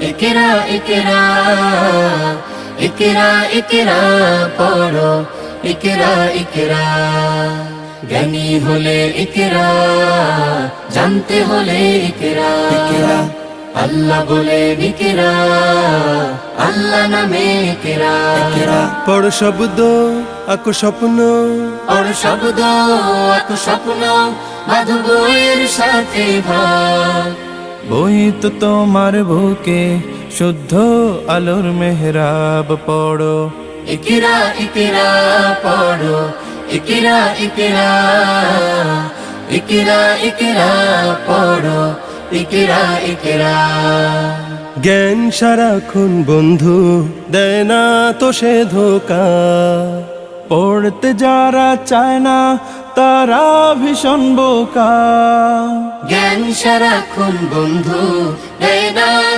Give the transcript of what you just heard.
ইকরা ইকরা ইকরা ইকরা পড়ো ইকরা ইকরা জ্ঞানী হলে ইকরা জানতে হলে ইকরা ইকরা আল্লাহ বলে ইকরা আল্লাহ নামে ইকরা ইকরা পড় শব্দ আঁকো স্বপ্ন পড় শব্দ আঁকো স্বপ্ন বাঁধো বইয়ের সাথে ভাগ বই তো তোমার বুকে শুদ্ধ আলোর মেহরাব পড়ো ইকরা ইকরা পড়ো ইকরা ইকরা ইকরা ইকরা পড়ো ইকরা ইকরা জ্ঞান সারাক্ষণ বন্ধু দেয় না তো সে ধোকা পড়তে যারা চায় না তারা ভীষণ বোকা জ্ঞান সারাক্ষণ বন্ধু দেয় না